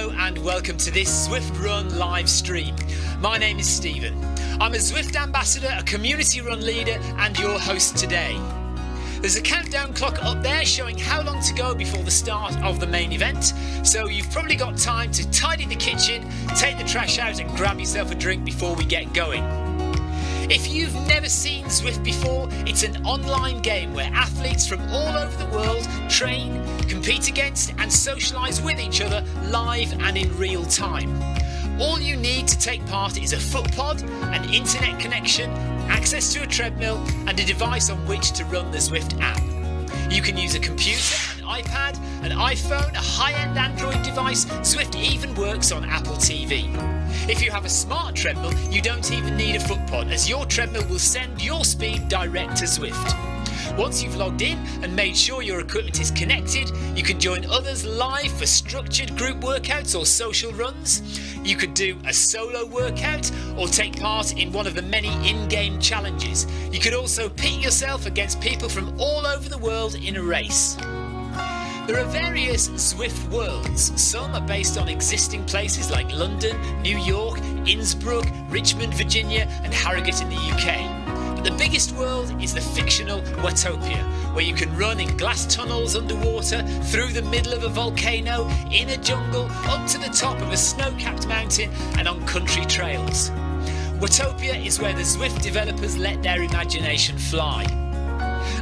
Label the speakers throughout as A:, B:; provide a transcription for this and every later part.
A: Hello and welcome to this Zwift Run live stream. My name is Stephen. I'm a Zwift ambassador, a community run leader and your host today. There's a countdown clock up there showing how long to go before the start of the main event, so you've probably got time to tidy the kitchen, take the trash out and grab yourself a drink before we get going. If you've never seen Zwift before, it's an online game where athletes from all over the world train, compete against and socialise with each other live and in real time. All you need to take part is a footpod, an internet connection, access to a treadmill and a device on which to run the Zwift app. You can use a computer, an iPad, an iPhone, a high-end Android device. Zwift even works on Apple TV. If you have a smart treadmill, you don't even need a footpod, as your treadmill will send your speed direct to Zwift. Once you've logged in and made sure your equipment is connected, you can join others live for structured group workouts or social runs. You could do a solo workout or take part in one of the many in-game challenges. You could also pit yourself against people from all over the world in a race. There are various Zwift worlds. Some are based on existing places like London, New York, Innsbruck, Richmond, Virginia and Harrogate in the UK. But the biggest world is the fictional Watopia, where you can run in glass tunnels underwater, through the middle of a volcano, in a jungle, up to the top of a snow-capped mountain and on country trails. Watopia is where the Zwift developers let their imagination fly.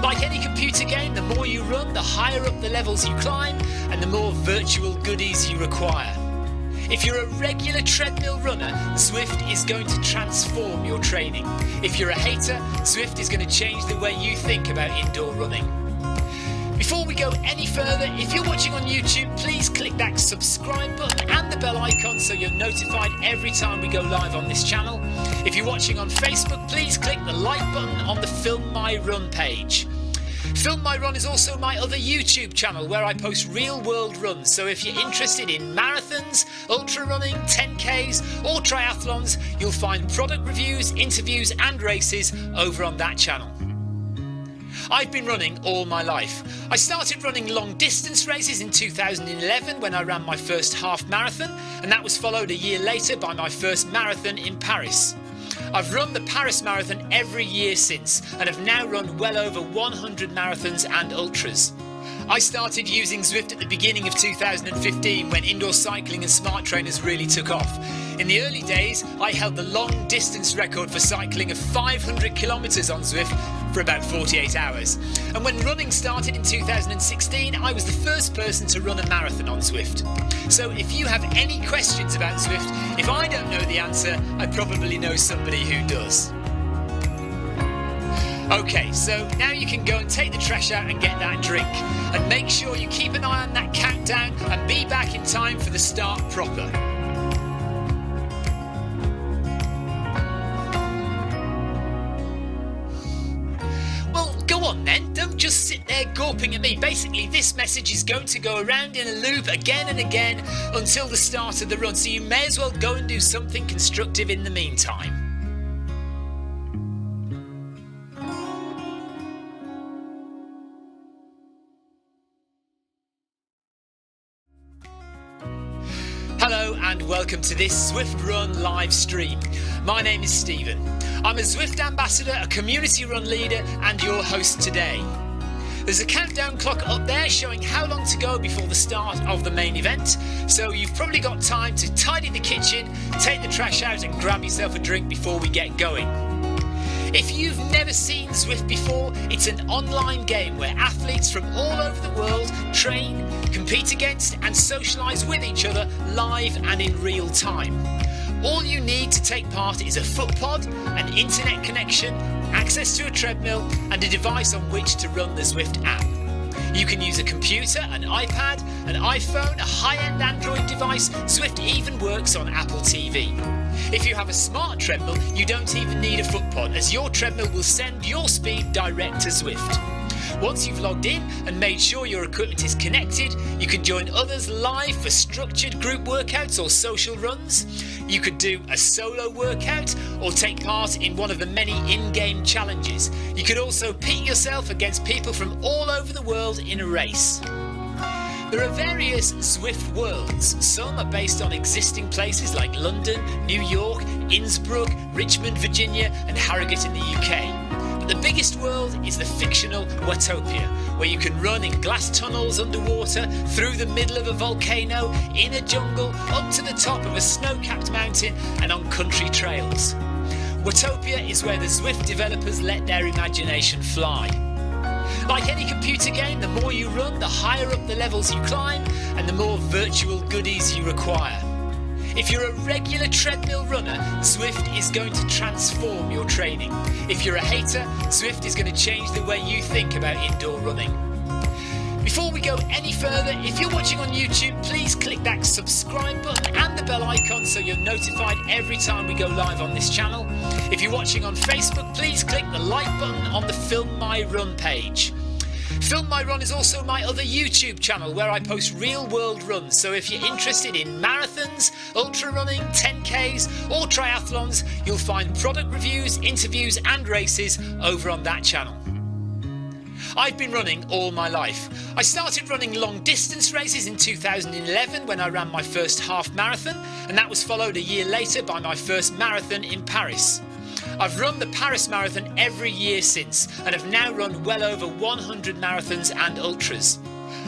A: Like any computer game, the more you run, the higher up the levels you climb and the more virtual goodies you require. If you're a regular treadmill runner, Zwift is going to transform your training. If you're a hater, Zwift is going to change the way you think about indoor running. Before we go any further, if you're watching on YouTube, please click that subscribe button and the bell icon so you're notified every time we go live on this channel. If you're watching on Facebook, please click the like button on the Film My Run page. Film My Run is also my other YouTube channel where I post real world runs, so if you're interested in marathons, ultra running, 10Ks or triathlons, you'll find product reviews, interviews and races over on that channel. I've been running all my life. I started running long distance races in 2011 when I ran my first half marathon, and that was followed a year later by my first marathon in Paris. I've run the Paris Marathon every year since and have now run well over 100 marathons and ultras. I started using Zwift at the beginning of 2015 when indoor cycling and smart trainers really took off. In the early days, I held the long distance record for cycling of 500 kilometres on Zwift for about 48 hours. And when running started in 2016, I was the first person to run a marathon on Zwift. So if you have any questions about Zwift, if I don't know the answer, I probably know somebody who does. Okay, so now you can go and take the trash out and get that drink. And make sure you keep an eye on that countdown and be back in time for the start proper. Well, go on then, don't just sit there gawping at me. Basically, this message is going to go around in a loop again and again until the start of the run, so you may as well go and do something constructive in the meantime. Hello and welcome to this Zwift Run live stream. My name is Stephen. I'm a Zwift ambassador, a community run leader and your host today. There's a countdown clock up there showing how long to go before the start of the main event, so you've probably got time to tidy the kitchen, take the trash out and grab yourself a drink before we get going. If you've never seen Zwift before, it's an online game where athletes from all over the world train, compete against and socialise with each other live and in real time. All you need to take part is a footpod, an internet connection, access to a treadmill and a device on which to run the Zwift app. You can use a computer, an iPad, an iPhone, a high-end Android device. Zwift even works on Apple TV. If you have a smart treadmill, you don't even need a footpod, as your treadmill will send your speed direct to Zwift. Once you've logged in and made sure your equipment is connected, you can join others live for structured group workouts or social runs. You could do a solo workout or take part in one of the many in-game challenges. You could also pit yourself against people from all over the world in a race. There are various Zwift worlds. Some are based on existing places like London, New York, Innsbruck, Richmond, Virginia and Harrogate in the UK. But the biggest world is the fictional Watopia, where you can run in glass tunnels underwater, through the middle of a volcano, in a jungle, up to the top of a snow-capped mountain and on country trails. Watopia is where the Zwift developers let their imagination fly. Like any computer game, the more you run, the higher up the levels you climb and the more virtual goodies you require. If you're a regular treadmill runner, Zwift is going to transform your training. If you're a hater, Zwift is going to change the way you think about indoor running. Before we go any further, if you're watching on YouTube, please click that subscribe button and the bell icon so you're notified every time we go live on this channel. If you're watching on Facebook, please click the like button on the Film My Run page. Film My Run is also my other YouTube channel where I post real world runs, so if you're interested in marathons, ultra running, 10Ks or triathlons, you'll find product reviews, interviews and races over on that channel. I've been running all my life. I started running long distance races in 2011 when I ran my first half marathon, and that was followed a year later by my first marathon in Paris. I've run the Paris Marathon every year since and have now run well over 100 marathons and ultras.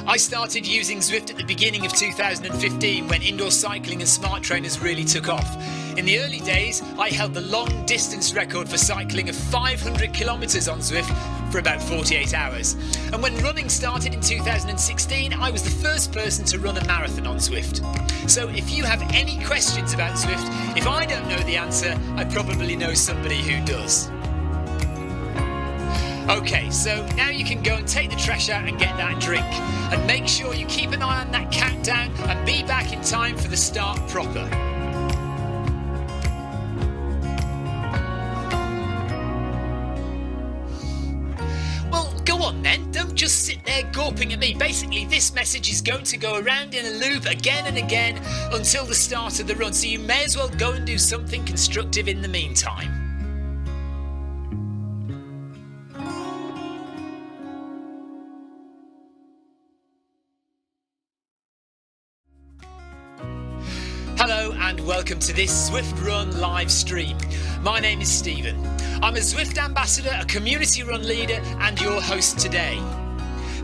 A: I started using Zwift at the beginning of 2015 when indoor cycling and smart trainers really took off. In the early days, I held the long distance record for cycling of 500 kilometres on Zwift for about 48 hours. And when running started in 2016, I was the first person to run a marathon on Zwift. So if you have any questions about Zwift, if I don't know the answer, I probably know somebody who does. Okay, so now you can go and take the trash out and get that drink. And make sure you keep an eye on that countdown and be back in time for the start proper. Well, go on then, don't just sit there gawping at me. Basically, this message is going to go around in a loop again and again until the start of the run, so you may as well go and do something constructive in the meantime. Hello and welcome to this Zwift Run live stream. My name is Stephen. I'm a Zwift ambassador, a community run leader and your host today.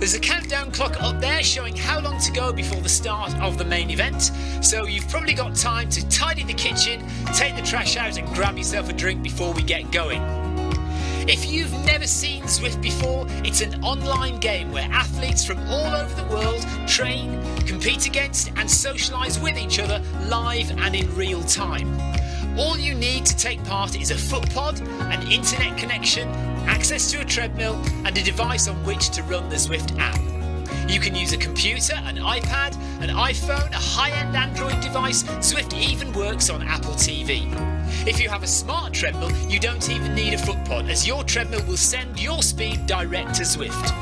A: There's a countdown clock up there showing how long to go before the start of the main event, so you've probably got time to tidy the kitchen, take the trash out and grab yourself a drink before we get going. If you've never seen Zwift before, it's an online game where athletes from all over the world train, compete against and socialise with each other live and in real time. All you need to take part is a foot pod, an internet connection, access to a treadmill and a device on which to run the Zwift app. You can use a computer, an iPad, an iPhone, a high-end Android device. Zwift even works on Apple TV. If you have a smart treadmill, you don't even need a foot pod, as your treadmill will send your speed direct to Zwift.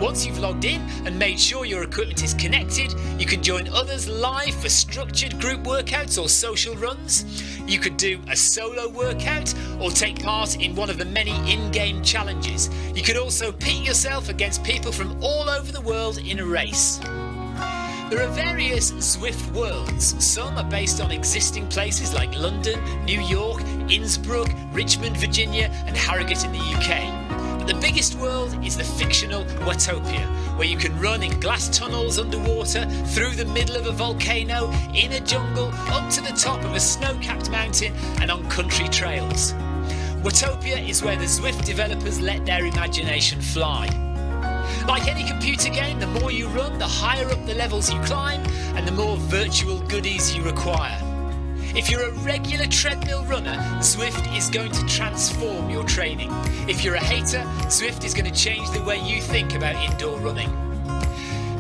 A: Once you've logged in and made sure your equipment is connected, you can join others live for structured group workouts or social runs. You could do a solo workout or take part in one of the many in-game challenges. You could also pit yourself against people from all over the world in a race. There are various Zwift worlds. Some are based on existing places like London, New York, Innsbruck, Richmond, Virginia and Harrogate in the UK. But the biggest world is the fictional Watopia, where you can run in glass tunnels underwater, through the middle of a volcano, in a jungle, up to the top of a snow-capped mountain and on country trails. Watopia is where the Zwift developers let their imagination fly. Like any computer game, the more you run, the higher up the levels you climb and the more virtual goodies you require. If you're a regular treadmill runner, Zwift is going to transform your training. If you're a hater, Zwift is going to change the way you think about indoor running.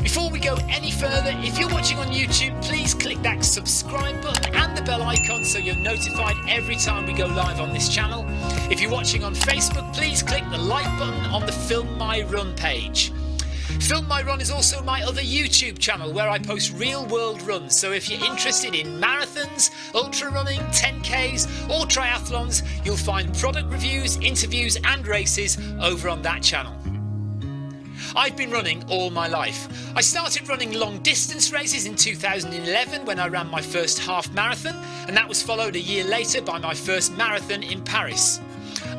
A: Before we go any further, if you're watching on YouTube, please click that subscribe button and the bell icon so you're notified every time we go live on this channel. If you're watching on Facebook, please click the like button on the Film My Run page. Film My Run is also my other YouTube channel where I post real world runs, so if you're interested in marathons, ultra running, 10Ks or triathlons, you'll find product reviews, interviews and races over on that channel. I've been running all my life. I started running long distance races in 2011 when I ran my first half marathon, and that was followed a year later by my first marathon in Paris.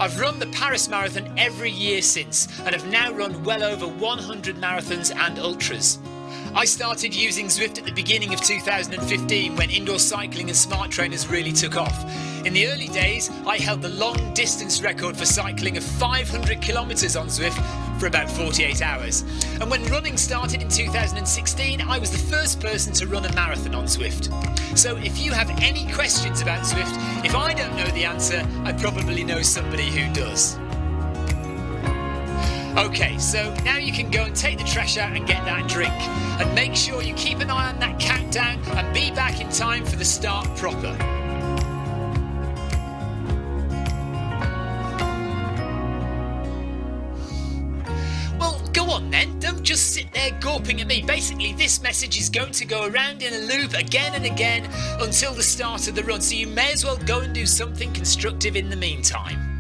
A: I've run the Paris Marathon every year since and have now run well over 100 marathons and ultras. I started using Zwift at the beginning of 2015 when indoor cycling and smart trainers really took off. In the early days, I held the long distance record for cycling of 500 kilometres on Zwift for about 48 hours. And when running started in 2016, I was the first person to run a marathon on Zwift. So if you have any questions about Zwift, if I don't know the answer, I probably know somebody who does. Okay, so now you can go and take the trash out and get that drink. And make sure you keep an eye on that countdown and be back in time for the start proper. Well, go on then, don't just sit there gawping at me. Basically, this message is going to go around in a loop again and again until the start of the run, so you may as well go and do something constructive in the meantime.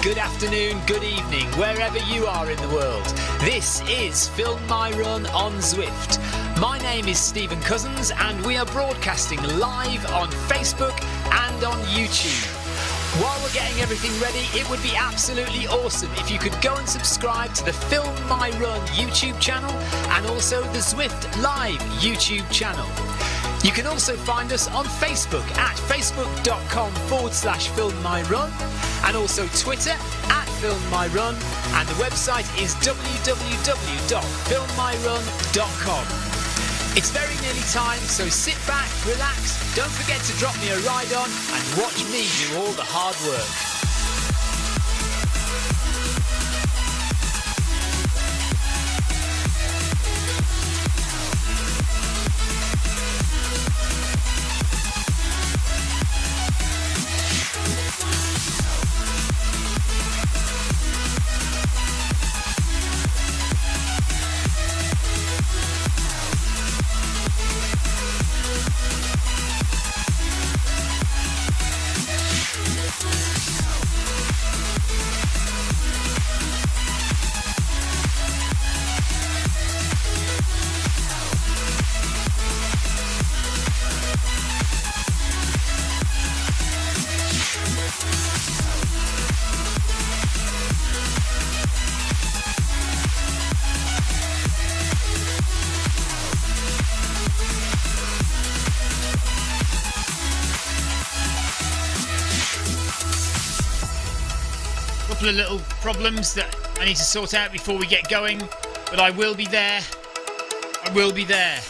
A: Good afternoon, good evening, wherever you are in the world. This is Film My Run on Zwift. My name is Stephen Cousins and we are broadcasting live on Facebook and on YouTube. While we're getting everything ready, it would be absolutely awesome if you could go and subscribe to the Film My Run YouTube channel and also the Zwift Live YouTube channel. You can also find us on Facebook at facebook.com/filmmyrun and also Twitter at filmmyrun, and the website is www.filmmyrun.com. It's very nearly time, so sit back, relax, don't forget to drop me a ride on and watch me do all the hard work. Couple of little problems that I need to sort out before we get going, but I will be there. I will be there.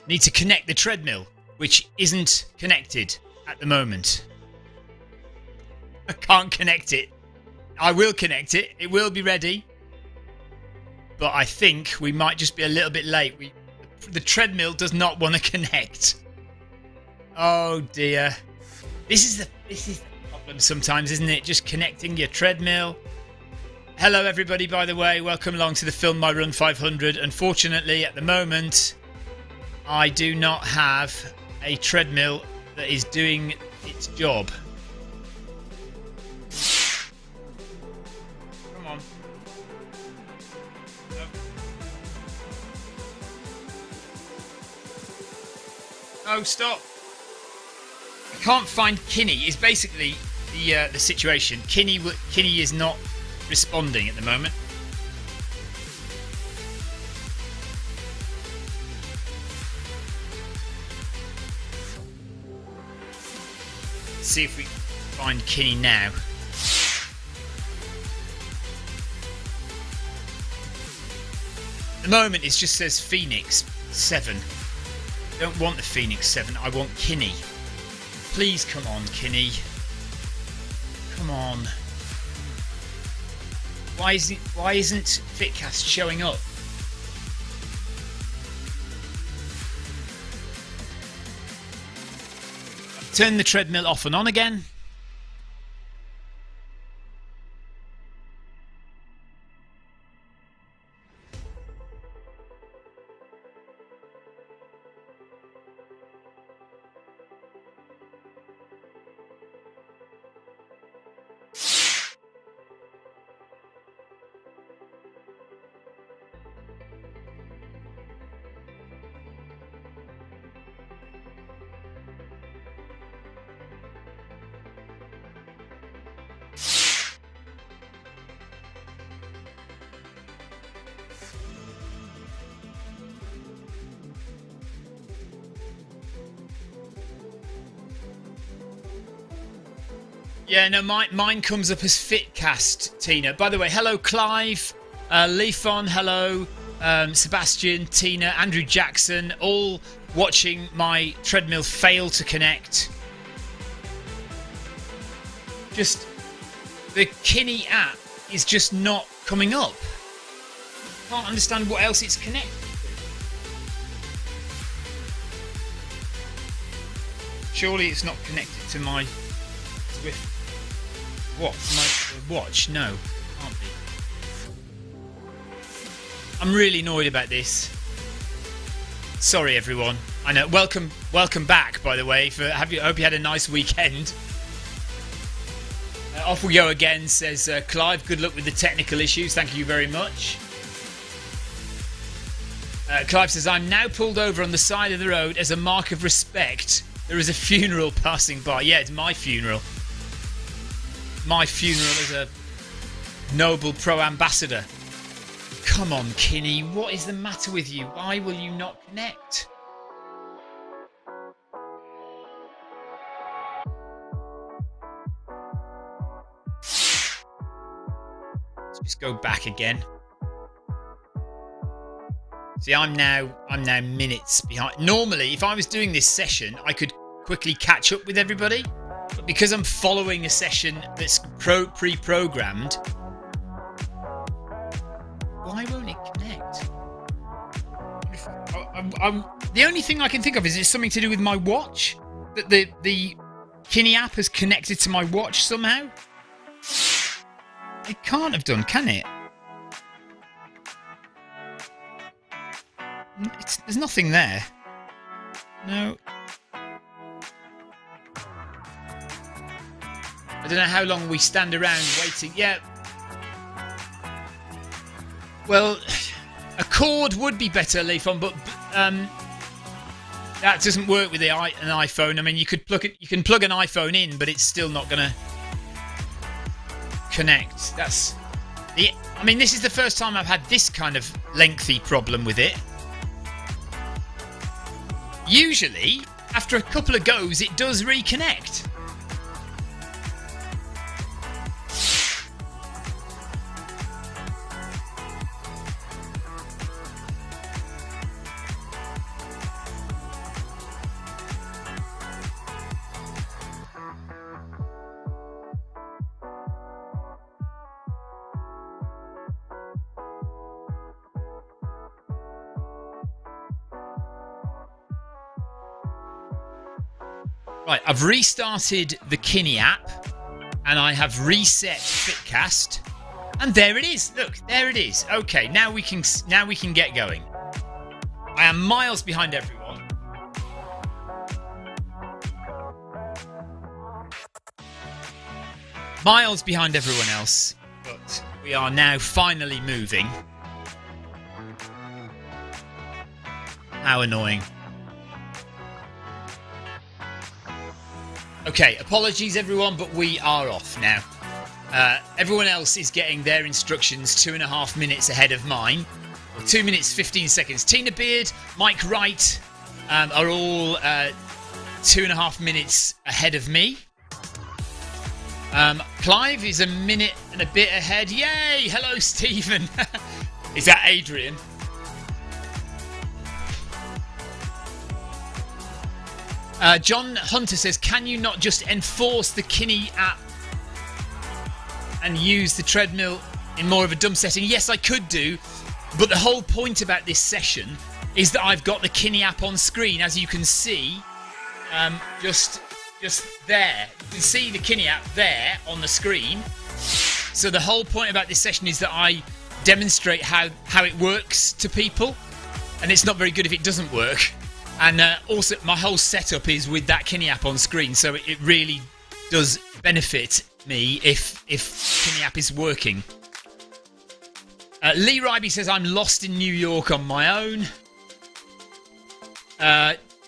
A: Need to connect the treadmill, which isn't connected at the moment. I can't connect it. I will connect it. It will be ready. But I think we might just be a little bit late. The treadmill does not want to connect. Oh dear. This is the problem sometimes, isn't it? Just connecting your treadmill. Hello everybody, by the way. Welcome along to the Film My Run 500. Unfortunately, at the moment, I do not have a treadmill that is doing its job. Oh, stop. can't find Kinni is basically the situation. Kinni is not responding at the moment. See if we can find Kinni now. At the moment it just says Phoenix 7. I don't want the Phoenix 7, I want Kinni. Please come on, Kinni. Come on. Why isn't Fitcast showing up? Turn the treadmill off and on again. Yeah, no, mine comes up as Fitcast, Tina. By the way, hello Clive, Leafon, hello, Sebastian, Tina, Andrew Jackson, all watching my treadmill fail to connect. Just, the Kinni app is just not coming up. Can't understand what else it's connected to. Surely it's not connected to my Zwift. What? My watch? No, can't be. I'm really annoyed about this. Sorry, everyone. I know. Welcome back, by the way. I hope you had a nice weekend. Off we go again, says Clive. Good luck with the technical issues. Thank you very much. Clive says, I'm now pulled over on the side of the road as a mark of respect. There is a funeral passing by. Yeah, it's my funeral. My funeral as a noble pro-ambassador. Come on, Kinni. What is the matter with you? Why will you not connect? Let's just go back again. See, I'm now minutes behind. Normally, if I was doing this session, I could quickly catch up with everybody. But because I'm following a session that's pre-programmed, why won't it connect? The only thing I can think of is it's something to do with my watch. That the Kinni app has connected to my watch somehow. It can't have done, can it? There's nothing there. No. I don't know how long we stand around waiting. Yeah. Well, a cord would be better, Leafon, but that doesn't work with an iPhone. I mean, you can plug an iPhone in, but it's still not going to connect. I mean, this is the first time I've had this kind of lengthy problem with it. Usually, after a couple of goes, it does reconnect. Right, I've restarted the Kinni app and I have reset Fitcast, and there it is. Look, there it is. Okay, now we can get going. I am miles behind everyone. Miles behind everyone else, but we are now finally moving. How annoying. Okay, apologies everyone, but we are off now. Everyone else is getting their instructions 2.5 minutes ahead of mine. 2 minutes 15 seconds. Tina Beard, Mike Wright are all 2.5 minutes ahead of me. Clive is a minute and a bit ahead. Yay! Hello, Stephen. Is that Adrian? John Hunter says, can you not just enforce the Kinni app and use the treadmill in more of a dumb setting? Yes, I could do, but the whole point about this session is that I've got the Kinni app on screen, as you can see, just there. You can see the Kinni app there on the screen. So the whole point about this session is that I demonstrate how it works to people, and it's not very good if it doesn't work. And also, my whole setup is with that Kinni app on screen, so it really does benefit me if Kinni app is working. Lee Ryby says, I'm lost in New York on my own.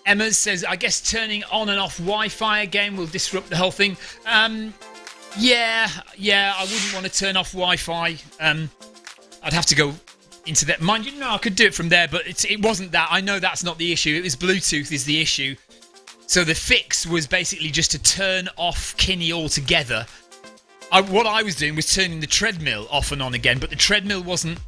A: Emma says, I guess turning on and off Wi-Fi again will disrupt the whole thing. Yeah, I wouldn't want to turn off Wi-Fi. I'd have to go into that. Mind you, no, I could do it from there, but it wasn't that. I know that's not the issue. It was Bluetooth is the issue. So the fix was basically just to turn off Kinni altogether. What I was doing was turning the treadmill off and on again, but the treadmill wasn't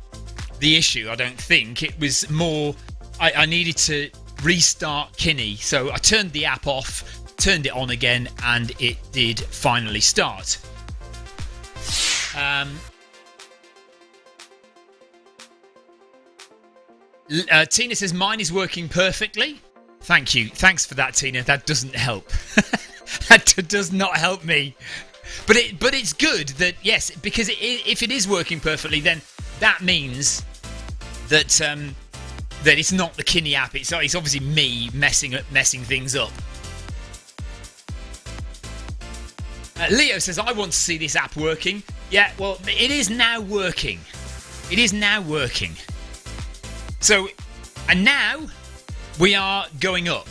A: the issue, I don't think. It was more, I needed to restart Kinni. So I turned the app off, turned it on again, and it did finally start. Tina says, mine is working perfectly. Thank you. Thanks for that, Tina. That doesn't help. That does not help me. But it's good that, yes, because if it is working perfectly, then that means that that it's not the Kinni app. It's obviously me messing things up. Leo says, I want to see this app working. Yeah, well, it is now working. It is now working. So, and now we are going up.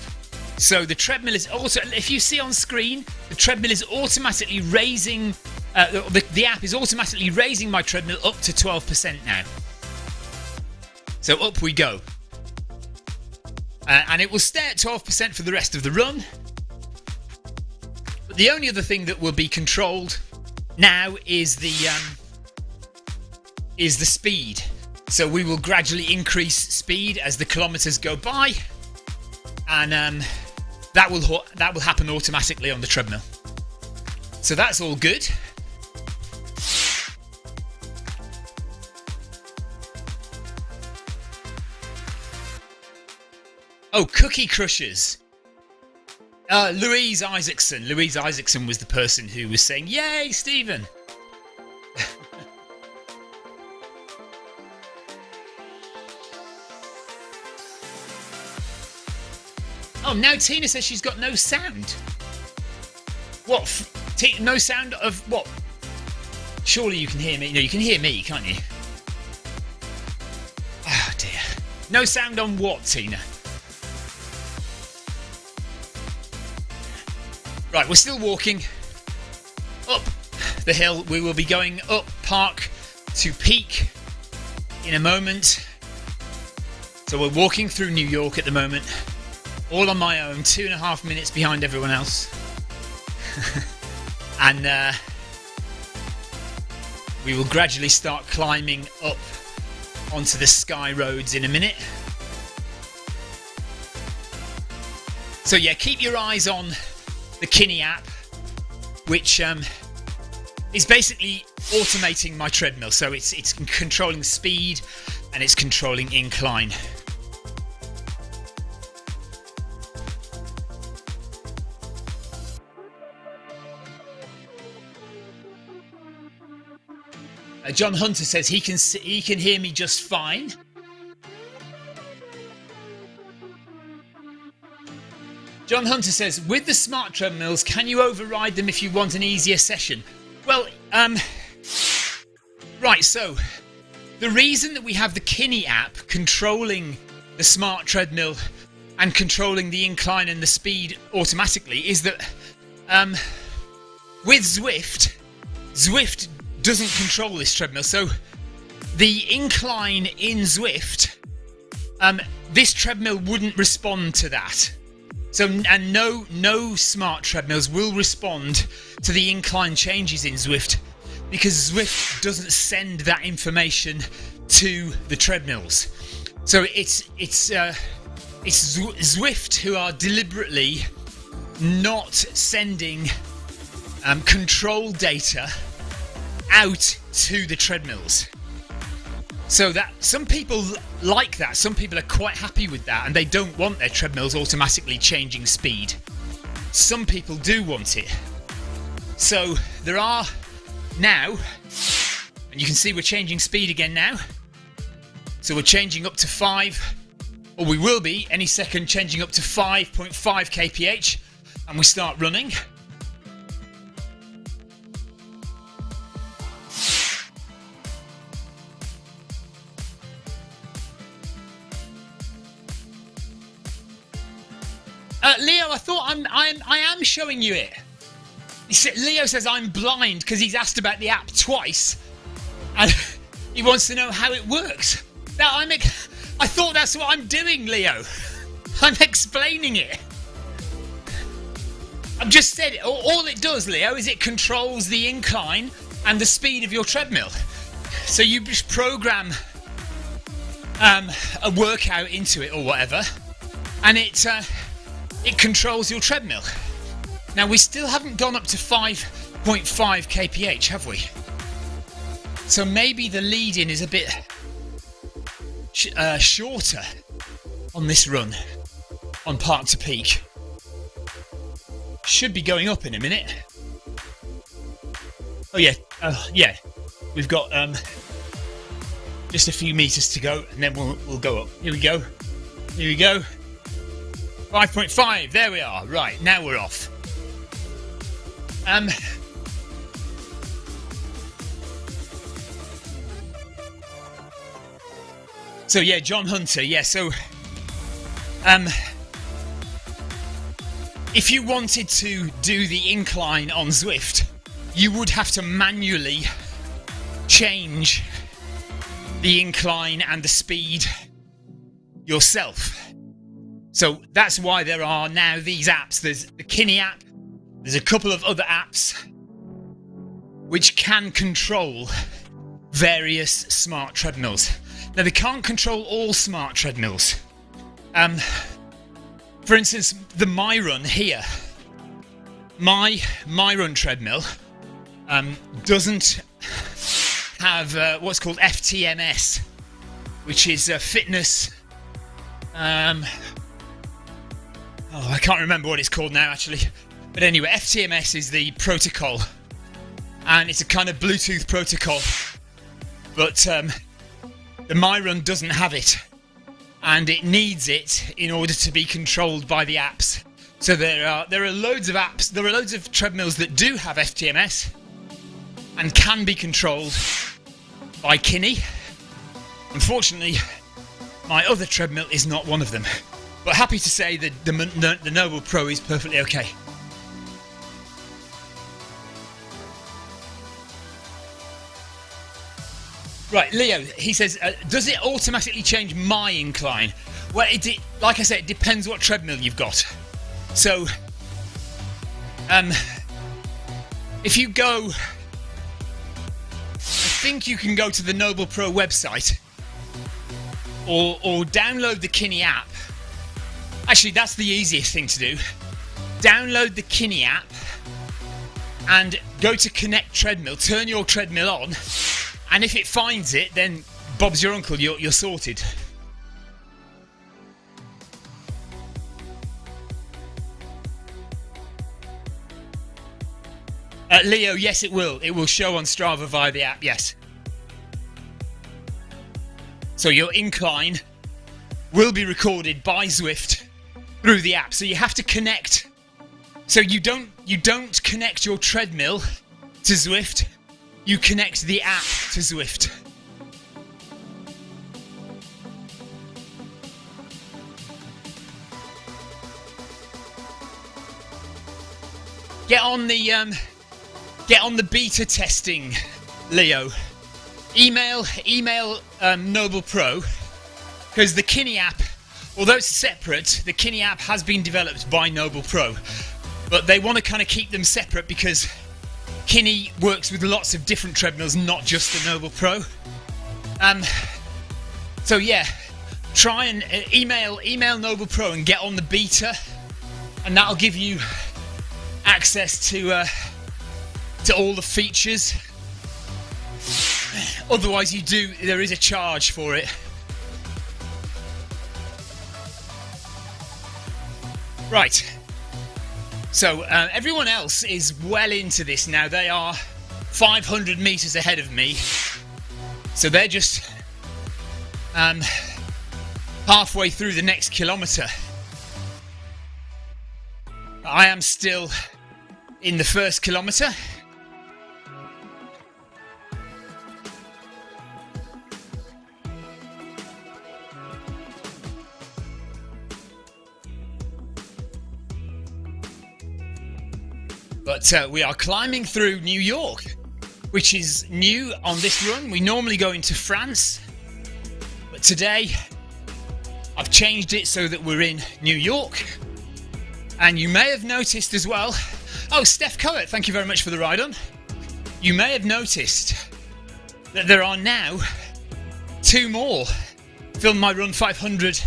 A: So the treadmill is also, if you see on screen, the treadmill is automatically raising, the app is automatically raising my treadmill up to 12% now. So up we go. And it will stay at 12% for the rest of the run. But the only other thing that will be controlled now is the speed. So we will gradually increase speed as the kilometers go by, and that will happen automatically on the treadmill. So that's all good. Oh, Cookie Crushers. Louise Isaacson. Louise Isaacson was the person who was saying, "Yay, Stephen!" Oh, now Tina says she's got no sound. What? No sound of what? Surely you can hear me. No, you can hear me, can't you? Oh dear. No sound on what, Tina? Right, we're still walking up the hill. We will be going up Park to Peak in a moment. So we're walking through New York at the moment. All on my own, 2.5 minutes behind everyone else. And we will gradually start climbing up onto the sky roads in a minute. So yeah, keep your eyes on the Kinni app, which is basically automating my treadmill. So it's controlling speed and it's controlling incline. John Hunter says he can hear me just fine. John Hunter says, with the smart treadmills, can you override them if you want an easier session? Well, right, so the reason that we have the Kinni app controlling the smart treadmill and controlling the incline and the speed automatically is that With Zwift doesn't control this treadmill, so the incline in Zwift, this treadmill wouldn't respond to that. So, and no smart treadmills will respond to the incline changes in Zwift, because Zwift doesn't send that information to the treadmills. So it's Zwift who are deliberately not sending control data out to the treadmills. So that some people like that, some people are quite happy with that, and they don't want their treadmills automatically changing speed. Some people do want it. So there are now, and you can see we're changing speed again now. So we're changing up to 5, or we will be any second, changing up to 5.5 kph, and we start running. Leo, I thought I am showing you it. Leo says I'm blind because he's asked about the app twice, and he wants to know how it works. Now I thought that's what I'm doing, Leo. I'm explaining it. I've just said it. All it does, Leo, is it controls the incline and the speed of your treadmill. So you just program a workout into it or whatever, and it controls your treadmill. Now we still haven't gone up to 5.5 kph, have we? So maybe the lead-in is a bit shorter on this run, on Park to Peak. Should be going up in a minute. Oh yeah, yeah. We've got just a few meters to go, and then we'll go up. Here we go. Here we go. 5.5. There we are. Right, now we're off. So yeah, John Hunter. Yeah. So if you wanted to do the incline on Zwift, you would have to manually change the incline and the speed yourself. So that's why there are now these apps. There's the Kinni app, there's a couple of other apps which can control various smart treadmills. Now they can't control all smart treadmills. For instance, the MyRun here, my MyRun treadmill doesn't have what's called FTMS, which is fitness. I can't remember what it's called now, actually. But anyway, FTMS is the protocol, and it's a kind of Bluetooth protocol. But the MyRun doesn't have it, and it needs it in order to be controlled by the apps. So there are loads of apps. There are loads of treadmills that do have FTMS and can be controlled by Kinni. Unfortunately, my other treadmill is not one of them. But happy to say that the Noble Pro is perfectly okay. Right, Leo, he says, does it automatically change my incline? Well, like I said, it depends what treadmill you've got. So, if you go, I think you can go to the Noble Pro website or download the Kinni app. Actually, that's the easiest thing to do. Download the Kinni app and go to Connect Treadmill, turn your treadmill on, and if it finds it, then Bob's your uncle, you're sorted. Leo, yes it will. It will show on Strava via the app, yes. So your incline will be recorded by Zwift through the app. So you have to connect. So you don't connect your treadmill to Zwift. You connect the app to Zwift. get on the beta testing, Leo. Email Noble Pro, because the Kinni app, although it's separate, the Kinni app has been developed by Noble Pro, but they want to kind of keep them separate because Kinni works with lots of different treadmills, not just the Noble Pro. So yeah, try and email Noble Pro and get on the beta, and that'll give you access to all the features. Otherwise, there is a charge for it. Right. So everyone else is well into this now. They are 500 meters ahead of me. So they're just halfway through the next kilometer. I am still in the first kilometer. But we are climbing through New York, which is new on this run. We normally go into France, but today I've changed it so that we're in New York. And you may have noticed as well, oh, Steph Coet, thank you very much for the ride on. You may have noticed that there are now 2 more Film My Run 500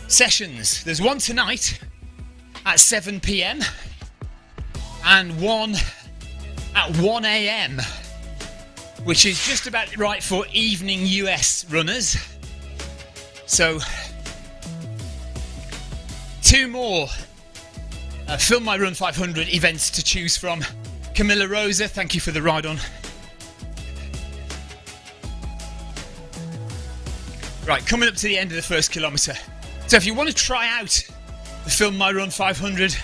A: sessions. There's one tonight at 7 PM and one at 1 AM, which is just about right for evening US runners. So 2 more Film My Run 500 events to choose from. Camilla Rosa, thank you for the ride on. Right, coming up to the end of the first kilometre. So if you want to try out the Film My Run 500,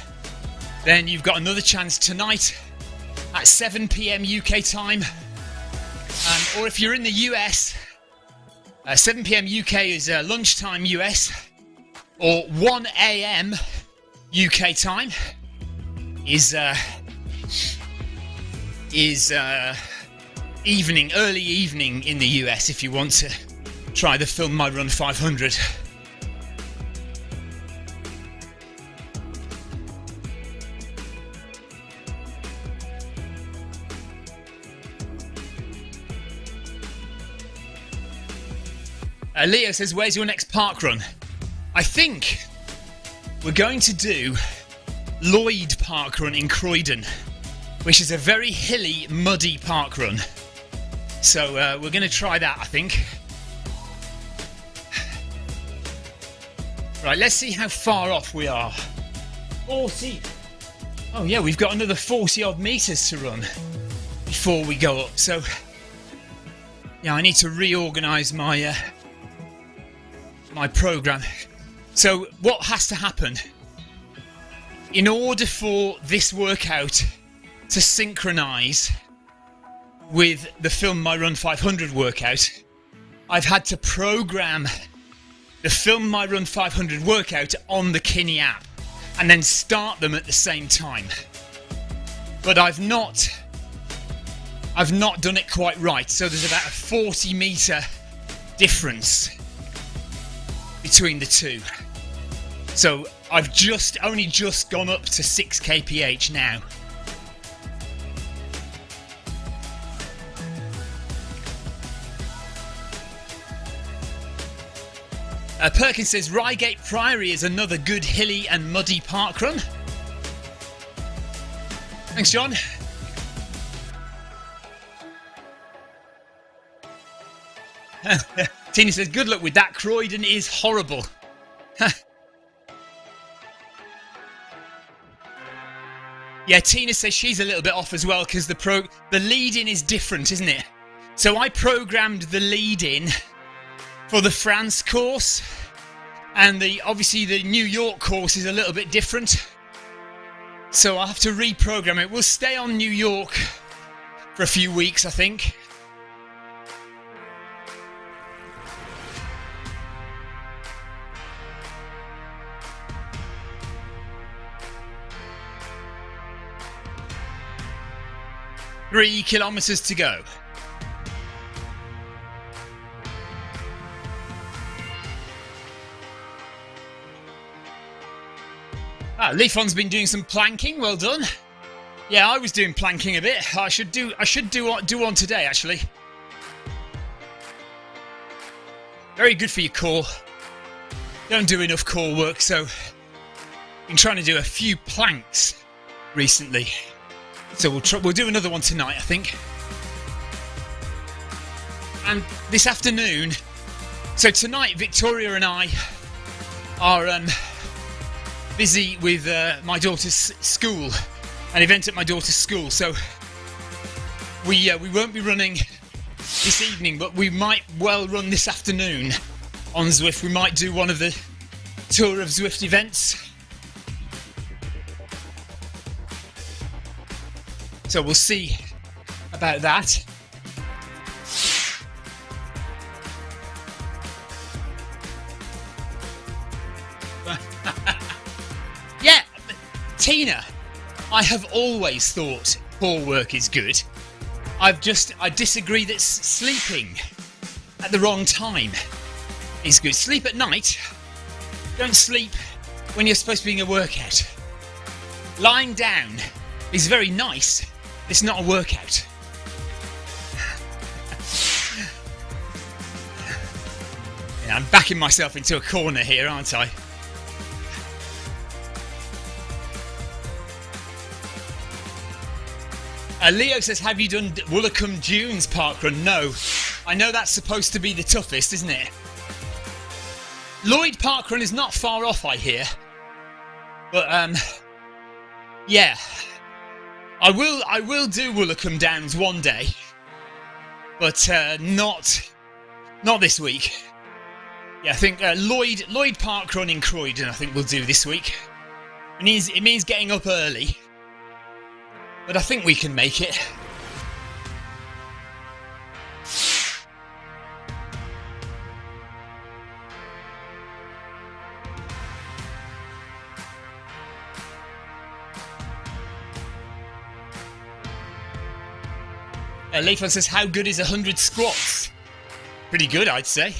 A: then you've got another chance tonight at 7 PM UK time. Or if you're in the US, 7 PM UK is lunchtime US, or 1 AM UK time is early evening in the US if you want to try the Film My Run 500. Leo says, where's your next park run? I think we're going to do Lloyd Park Run in Croydon, which is a very hilly, muddy park run. So we're going to try that, I think. Right, let's see how far off we are. 40. Oh yeah, we've got another 40 odd meters to run before we go up. So yeah, I need to reorganize my my program. So what has to happen in order for this workout to synchronize with the Film My Run 500 workout? I've had to program the Film My Run 500 workout on the Kinni app and then start them at the same time. But I've not done it quite right. So there's about a 40 meter difference between the two. So I've only just gone up to 6 kph now. Perkins says Reigate Priory is another good hilly and muddy park run. Thanks, John. Tina says, good luck with that. Croydon is horrible. Yeah, Tina says she's a little bit off as well because the lead-in is different, isn't it? So I programmed the lead-in for the France course, and obviously the New York course is a little bit different. So I'll have to reprogram it. We'll stay on New York for a few weeks, I think. 3 kilometres to go. Leafon's been doing some planking. Well done. Yeah, I was doing planking a bit. I should do one today, actually. Very good for your core. Don't do enough core work, so I've been trying to do a few planks recently. So we'll do another one tonight, I think. And this afternoon, so tonight Victoria and I are busy with my daughter's school, an event at my daughter's school. So we won't be running this evening, but we might well run this afternoon on Zwift. We might do one of the Tour of Zwift events. So we'll see about that. Yeah, Tina, I have always thought core work is good. I disagree that sleeping at the wrong time is good. Sleep at night. Don't sleep when you're supposed to be in a workout. Lying down is very nice. It's not a workout. Yeah, I'm backing myself into a corner here, aren't I? Leo says, have you done Woolacombe Dunes parkrun? No. I know that's supposed to be the toughest, isn't it? Lloyd parkrun is not far off, I hear. But, yeah. I will do Woolacombe Downs one day. But, not this week. Yeah, I think Lloyd parkrun in Croydon, I think we'll do this week. It means getting up early. But I think we can make it. Leifon says, how good is 100 squats? Pretty good, I'd say.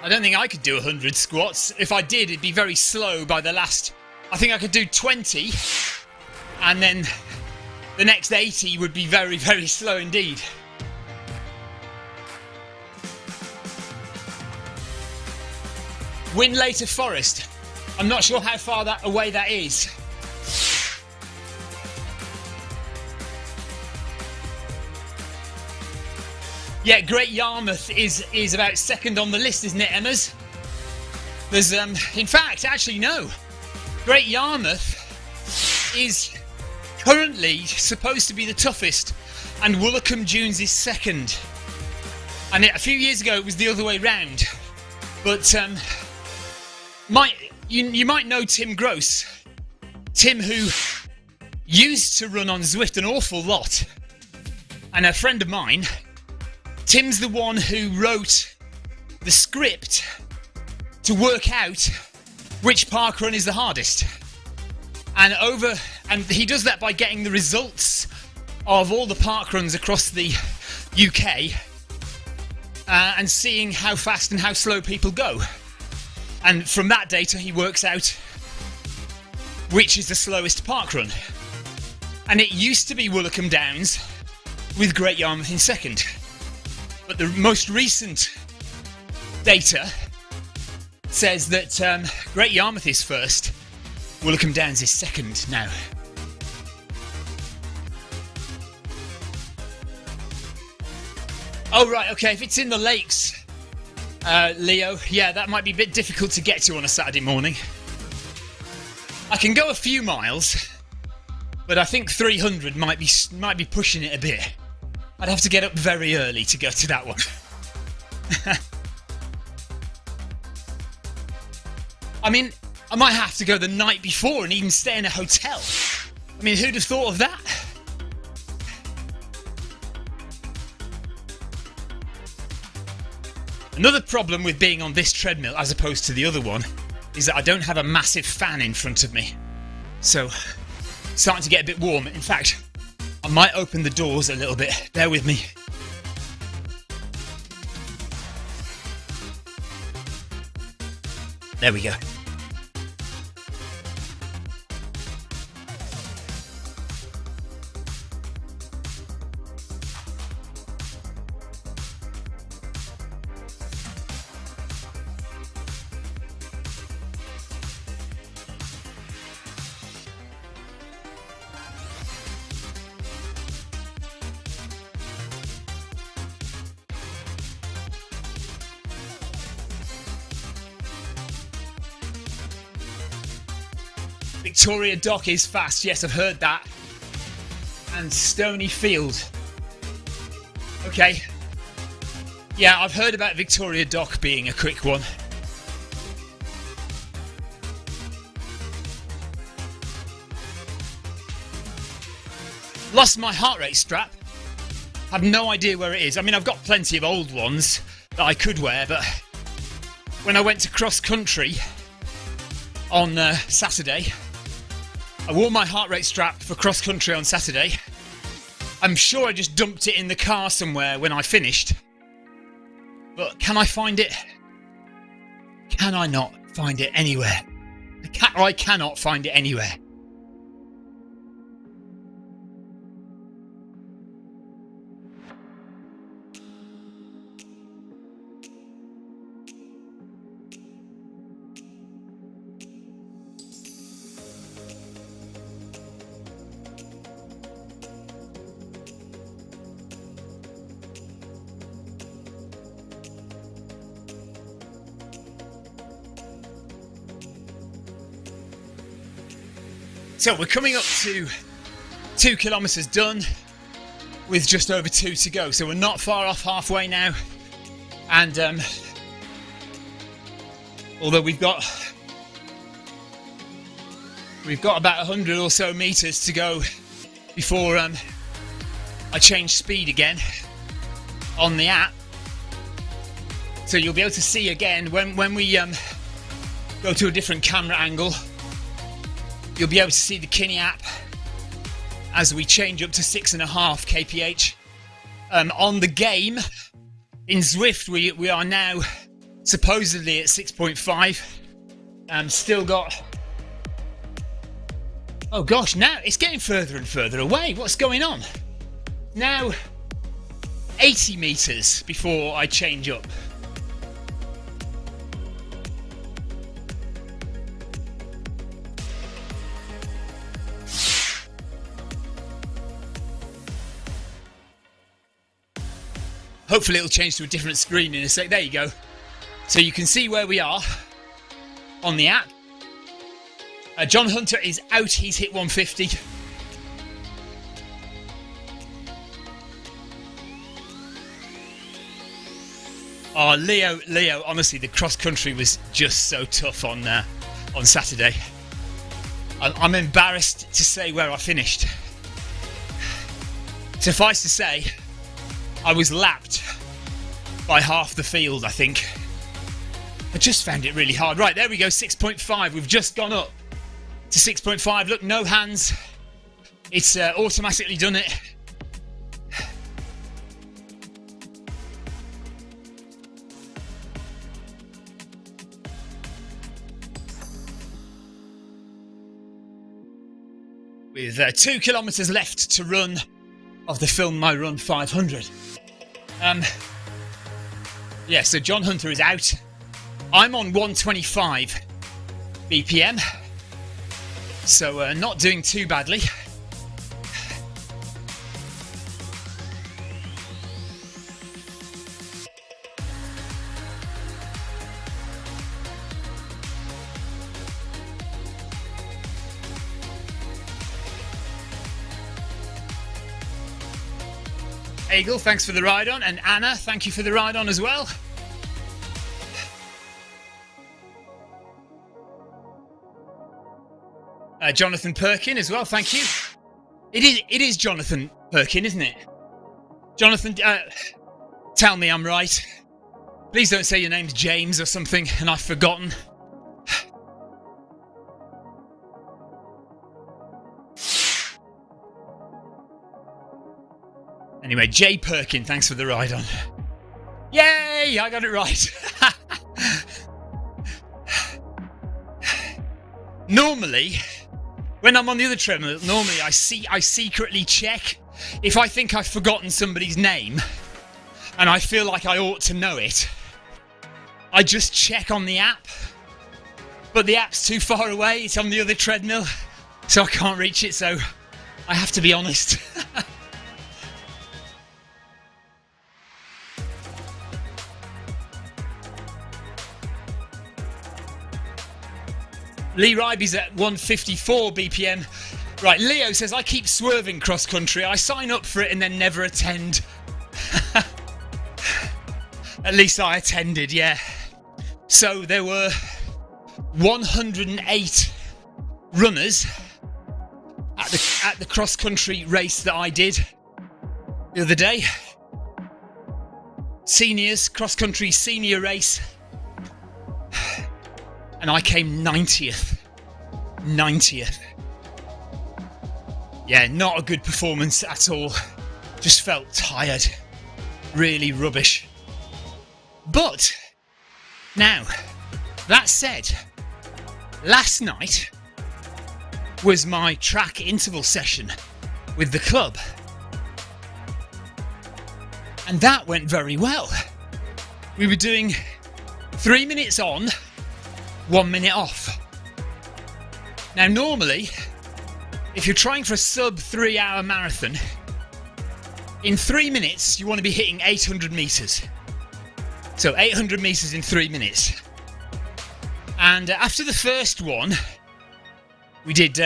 A: I don't think I could do 100 squats. If I did, it'd be very slow by the last... I think I could do 20, and then the next 80 would be very, very slow indeed. Winlater Forest. I'm not sure how far away that is. Yeah, Great Yarmouth is about second on the list, isn't it, Emma's? There's in fact, actually no. Great Yarmouth is currently supposed to be the toughest, and Woolacombe Dunes is second. And a few years ago it was the other way round. But you might know Tim Gross. Tim, who used to run on Zwift an awful lot, and a friend of mine. Tim's the one who wrote the script to work out which parkrun is the hardest. And he does that by getting the results of all the parkruns across the UK and seeing how fast and how slow people go. And from that data he works out which is the slowest parkrun. And it used to be Woolacombe Downs with Great Yarmouth in second. But the most recent data says that Great Yarmouth is first, Woolacombe Downs is second now. Oh right, okay, if it's in the lakes, Leo, yeah, that might be a bit difficult to get to on a Saturday morning. I can go a few miles, but I think 300 might be pushing it a bit. I'd have to get up very early to go to that one. I mean, I might have to go the night before and even stay in a hotel. I mean, who'd have thought of that? Another problem with being on this treadmill as opposed to the other one is that I don't have a massive fan in front of me. So, it's starting to get a bit warm. In fact, I might open the doors a little bit. Bear with me. There we go. Victoria Dock is fast, yes, I've heard that. And Stony Field. Okay. Yeah, I've heard about Victoria Dock being a quick one. Lost my heart rate strap. Have no idea where it is. I mean, I've got plenty of old ones that I could wear, but when I went to cross country on Saturday, I wore my heart rate strap for cross country on Saturday. I'm sure I just dumped it in the car somewhere when I finished. But can I find it? Can I not find it anywhere? I cannot find it anywhere. So we're coming up to 2 kilometres done with just over 2 to go. So we're not far off halfway now. And although we've got about 100 or so metres to go before I change speed again on the app. So you'll be able to see again when we go to a different camera angle. You'll be able to see the Kinni app as we change up to 6.5 kph. On the game, in Zwift, we are now supposedly at 6.5. Still got... Oh gosh, now it's getting further and further away. What's going on? Now 80 metres before I change up. Hopefully it'll change to a different screen in a sec. There you go. So you can see where we are on the app. John Hunter is out. He's hit 150. Oh, Leo, honestly, the cross country was just so tough on Saturday. I'm embarrassed to say where I finished. Suffice to say, I was lapped by half the field, I think. I just found it really hard. Right, there we go, 6.5. We've just gone up to 6.5. Look, no hands. It's automatically done it. With 2 kilometres left to run of the Film My Run 500. Yeah, so John Hunter is out. I'm on 125 BPM, so not doing too badly. Egil, thanks for the ride on, and Anna, thank you for the ride on as well. Jonathan Perkin as well, thank you. It is Jonathan Perkin, isn't it? Jonathan, tell me I'm right. Please don't say your name's James or something and I've forgotten. Anyway, Jay Perkin, thanks for the ride on. Yay! I got it right. Normally, when I'm on the other treadmill, I secretly check if I think I've forgotten somebody's name and I feel like I ought to know it. I just check on the app, but the app's too far away. It's on the other treadmill, so I can't reach it, so I have to be honest. Lee Ryby's at 154 BPM. Right, Leo says, I keep swerving cross country. I sign up for it and then never attend. At least I attended, yeah. So there were 108 runners at the cross country race that I did the other day. Seniors, cross country senior race. And I came 90th. 90th. Yeah, not a good performance at all. Just felt tired. Really rubbish. But, now, that said, last night was my track interval session with the club. And that went very well. We were doing 3 minutes on, 1 minute off. Now normally, if you're trying for a sub 3 hour marathon, in 3 minutes you want to be hitting 800 metres. So 800 metres in 3 minutes. And after the first one, we did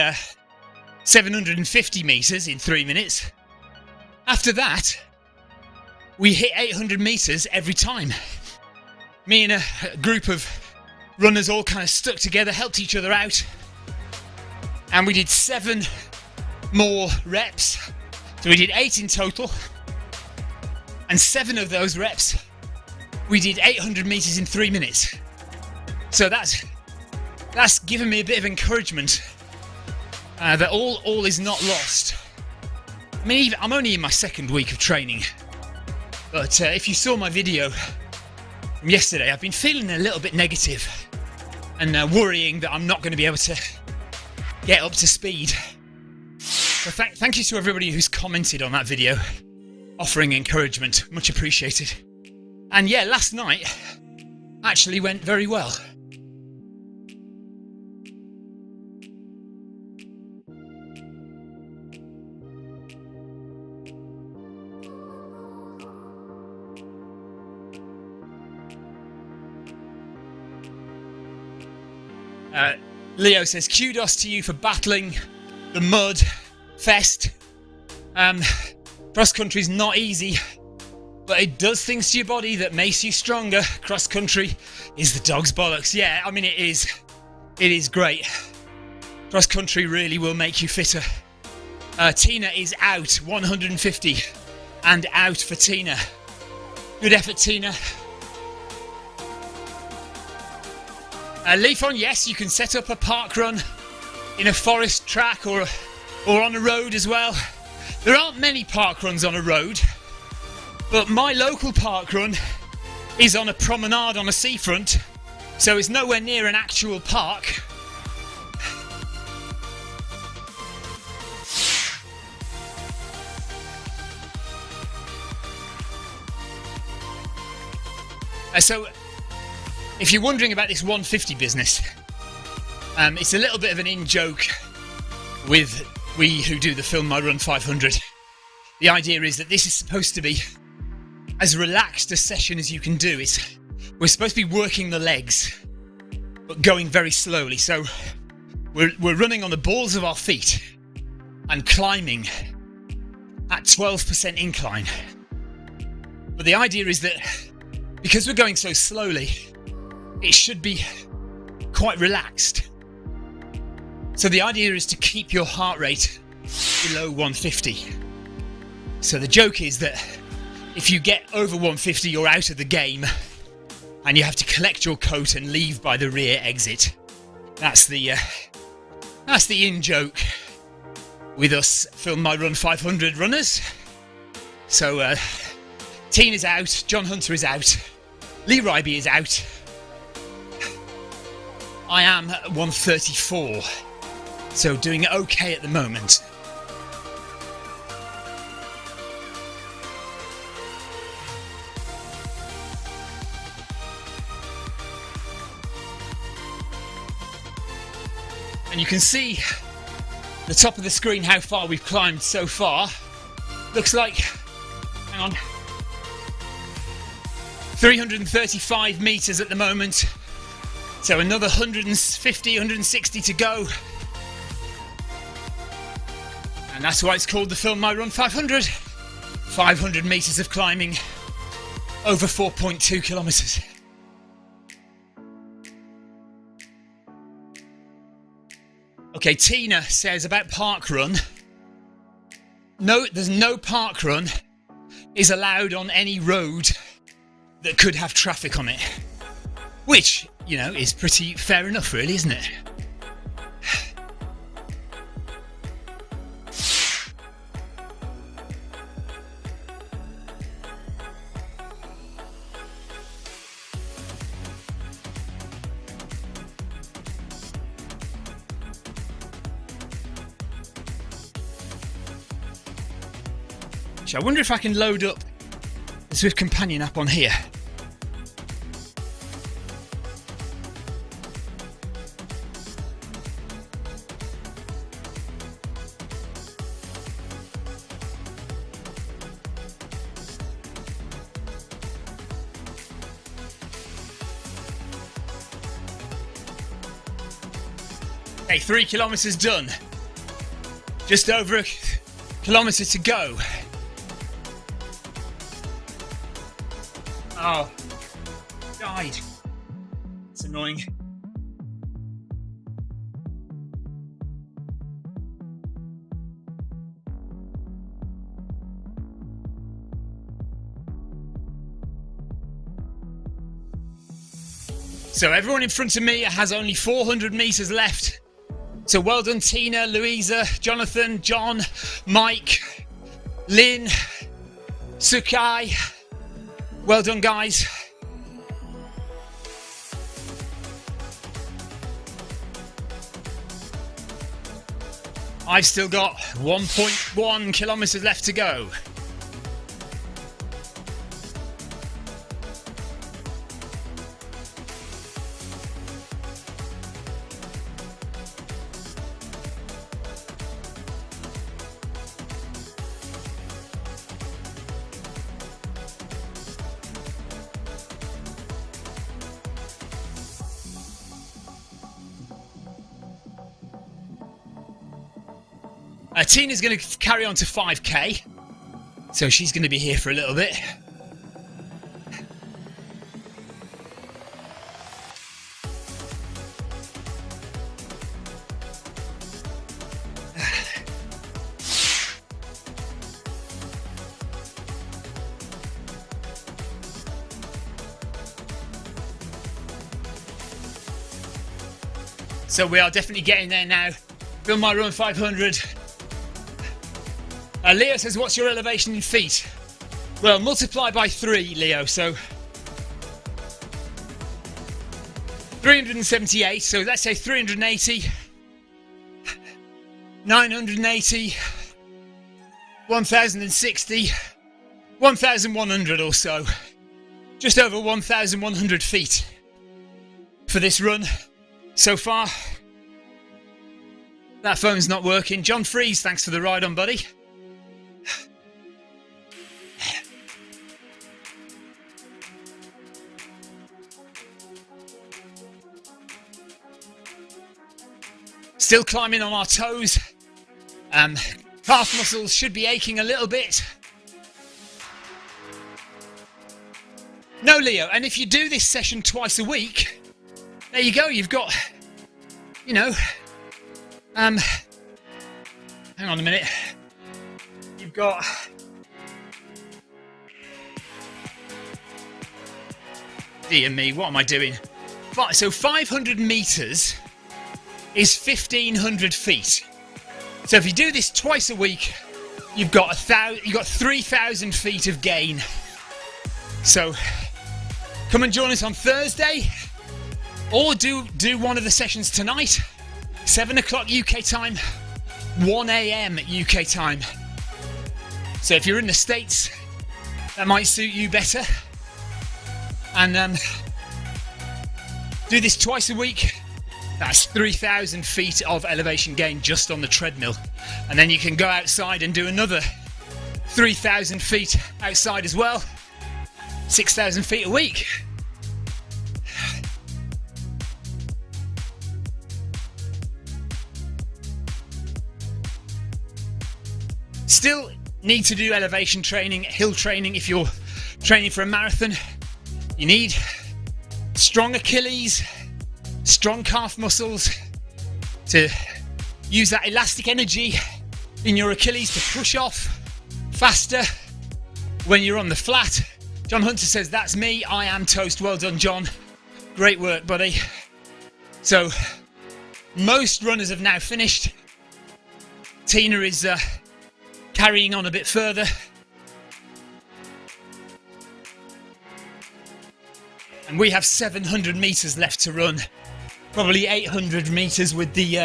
A: 750 metres in 3 minutes. After that, we hit 800 metres every time. Me and a group of runners all kind of stuck together, helped each other out, and we did 7 more reps. So we did 8 in total, and 7 of those reps we did 800 metres in 3 minutes. So that's given me a bit of encouragement that all is not lost. I mean, I'm only in my 2nd week of training, but if you saw my video from yesterday, I've been feeling a little bit negative and worrying that I'm not going to be able to get up to speed. So thank you to everybody who's commented on that video, offering encouragement. Much appreciated. And yeah, last night actually went very well. Leo says, kudos to you for battling the mud fest. Cross country is not easy, but it does things to your body that makes you stronger. Cross country is the dog's bollocks. Yeah, I mean, it is great. Cross country really will make you fitter. Tina is out, 150 and out for Tina. Good effort, Tina. Leaf on, yes, you can set up a park run in a forest track or on a road as well. There aren't many park runs on a road, but my local park run is on a promenade on a seafront, so it's nowhere near an actual park. So, if you're wondering about this 150 business, it's a little bit of an in-joke with we who do the Film My Run 500. The idea is that this is supposed to be as relaxed a session as you can do. We're supposed to be working the legs, but going very slowly. So we're running on the balls of our feet and climbing at 12% incline. But the idea is that because we're going so slowly, it should be quite relaxed. So the idea is to keep your heart rate below 150. So the joke is that if you get over 150, you're out of the game and you have to collect your coat and leave by the rear exit. That's the in-joke with us Film My Run 500 runners. So Tina's out, John Hunter is out, Lee Ryby is out. I am at 134, so doing okay at the moment. And you can see the top of the screen how far we've climbed so far. Looks like, hang on, 335 metres at the moment. So another 150, 160 to go. And that's why it's called the Film My Run 500. 500 metres of climbing, over 4.2 kilometres. Okay, Tina says about park run. No, there's no park run is allowed on any road that could have traffic on it. Which, you know, is pretty fair enough, really, isn't it? I wonder if I can load up the Zwift Companion app on here. Okay, 3 kilometres done. Just over a kilometre to go. Oh, died. It's annoying. So everyone in front of me has only 400 metres left. So well done, Tina, Louisa, Jonathan, John, Mike, Lynn, Sukai. Well done, guys. I've still got 1.1 kilometres left to go. Tina's going to carry on to 5k, so she's going to be here for a little bit. So we are definitely getting there now. Film My Run 500. Leo says, what's your elevation in feet? Well, multiply by 3, Leo, so 378, so let's say 380, 980, 1060, 1100 or so. Just over 1100 feet for this run so far. That phone's not working. John Freeze, thanks for the ride on, buddy. Still climbing on our toes. Calf muscles should be aching a little bit. No, Leo, and if you do this session twice a week, there you go, you've got, you know, hang on a minute. You've got dear me, what am I doing? So 500 meters is 1500 feet. So if you do this twice a week, you've got 3,000 feet of gain. So come and join us on Thursday, or do one of the sessions tonight, 7 o'clock UK time, 1 a.m. UK time. So if you're in the States, that might suit you better. And do this twice a week. That's 3,000 feet of elevation gain just on the treadmill. And then you can go outside and do another 3,000 feet outside as well. 6,000 feet a week. Still need to do elevation training, hill training. If you're training for a marathon, you need strong Achilles, strong calf muscles to use that elastic energy in your Achilles to push off faster when you're on the flat. John Hunter says, that's me, I am toast. Well done, John. Great work, buddy. So most runners have now finished. Tina is carrying on a bit further. And we have 700 metres left to run. Probably 800 metres with the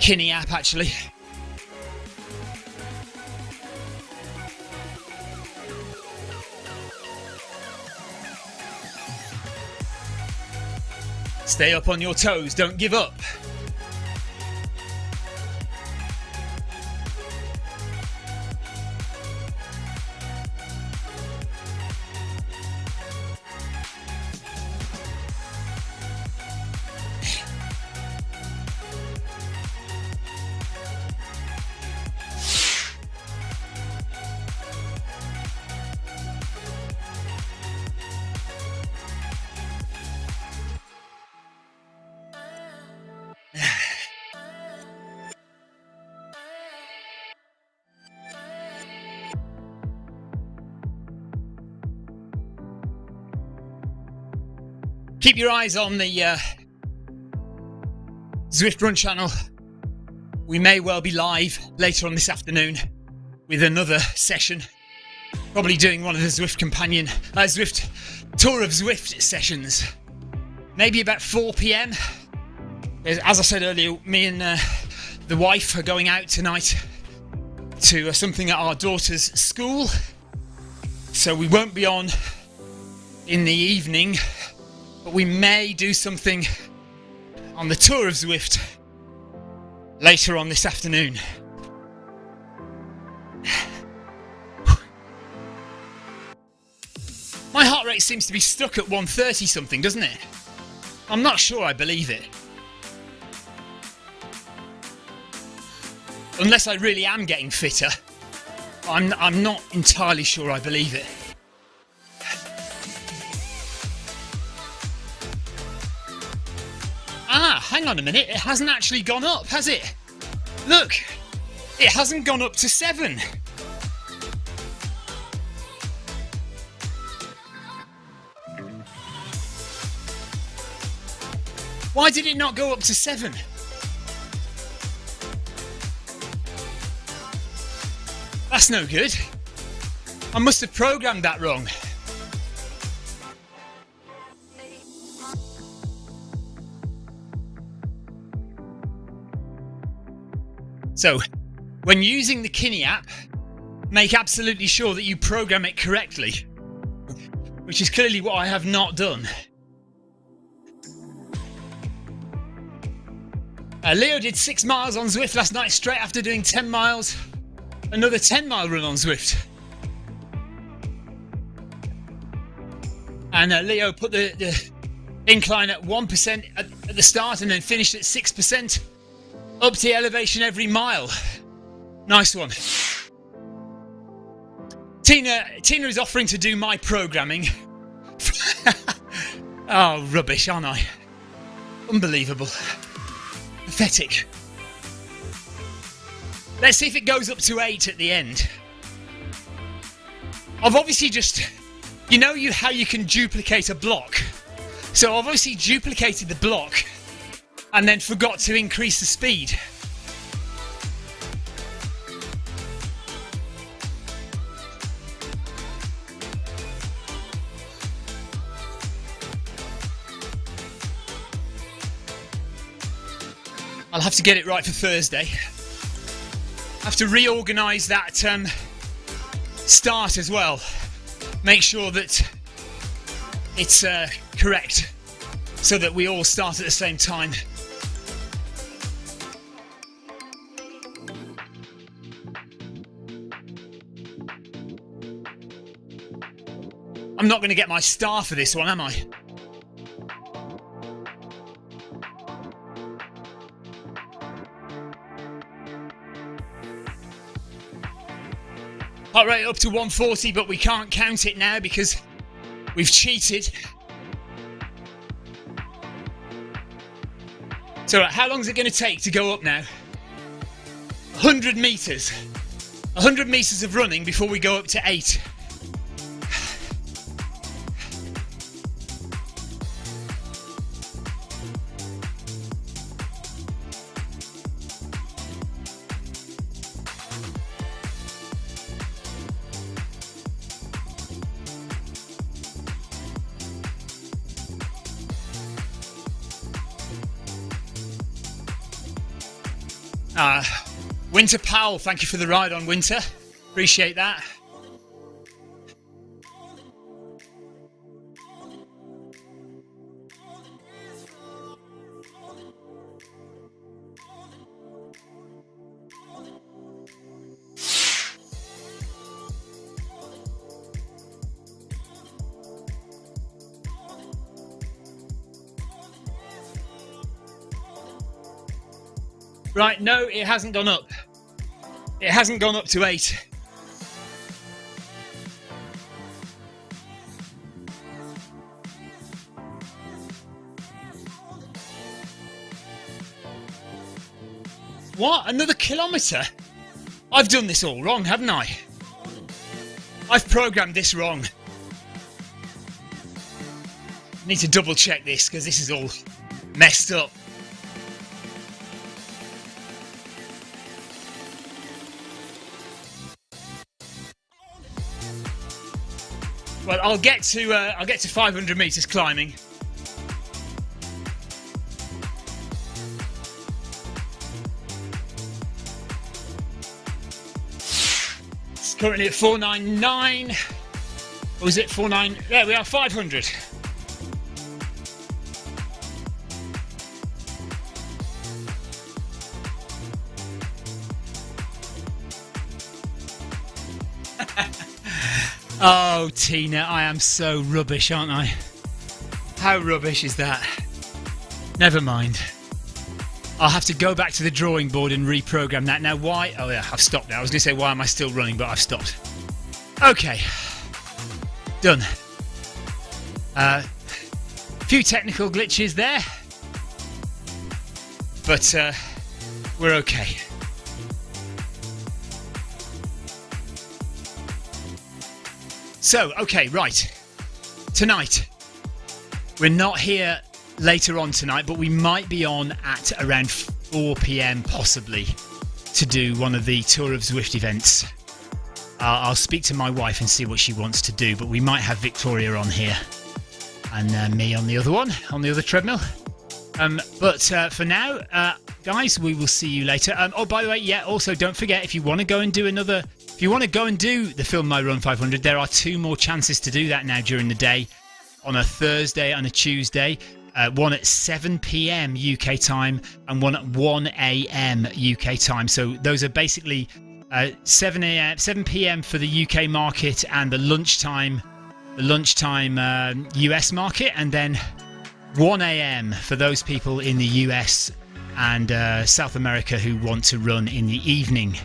A: Kinni app, actually. Stay up on your toes, don't give up. Keep your eyes on the Zwift Run channel. We may well be live later on this afternoon with another session. Probably doing one of the Zwift Zwift Tour of Zwift sessions. Maybe about 4 p.m. As I said earlier, me and the wife are going out tonight to something at our daughter's school. So we won't be on in the evening. But we may do something on the Tour of Zwift later on this afternoon. My heart rate seems to be stuck at 130 something, doesn't it? I'm not sure I believe it. Unless I really am getting fitter, I'm not entirely sure I believe it. Ah, hang on a minute, it hasn't actually gone up, has it? Look, it hasn't gone up to 7. Why did it not go up to 7? That's no good. I must have programmed that wrong. So, when using the Kinni app, make absolutely sure that you program it correctly, which is clearly what I have not done. Leo did 6 miles on Zwift last night straight after doing 10 miles. Another 10-mile run on Zwift. And Leo put the incline at 1% at the start and then finished at 6%. Up the elevation every mile. Nice one. Tina is offering to do my programming. Oh, rubbish, aren't I? Unbelievable. Pathetic. Let's see if it goes up to 8 at the end. I've obviously just... You know how you can duplicate a block? So I've obviously duplicated the block and then forgot to increase the speed. I'll have to get it right for Thursday. I have to reorganise that start as well. Make sure that it's correct so that we all start at the same time. I'm not going to get my star for this one, am I? Heart rate up to 140, but we can't count it now because we've cheated. So how long is it going to take to go up now? 100 metres. 100 metres of running before we go up to 8. Winter Powell, thank you for the ride on, Winter. Appreciate that. Right, no, it hasn't gone up. It hasn't gone up to 8. What? Another kilometre? I've done this all wrong, haven't I? I've programmed this wrong. Need to double check this because this is all messed up. Well, I'll get to 500 metres climbing. It's currently at 499. Or was it 49? There we are, 500. Oh, Tina, I am so rubbish, aren't I? How rubbish is that? Never mind. I'll have to go back to the drawing board and reprogram that. Now, why? Oh, yeah, I've stopped now. I was going to say, why am I still running? But I've stopped. Okay. Done. Few technical glitches there. But we're okay. So, okay, right. Tonight. We're not here later on tonight, but we might be on at around 4 PM possibly to do one of the Tour of Zwift events. I'll speak to my wife and see what she wants to do, but we might have Victoria on here and me on the other one, on the other treadmill. But for now, guys, we will see you later. Oh, by the way, yeah, also don't forget, if you want to go and do the Film My Run 500, there are 2 more chances to do that now during the day, on a Thursday and a Tuesday. One at 7 PM UK time and one at 1 AM UK time. So those are basically 7 PM for the UK market and the lunchtime US market, and then 1 AM for those people in the US and South America who want to run in the evening.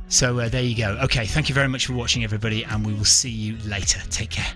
A: So there you go. Okay, thank you very much for watching, everybody, and we will see you later. Take care.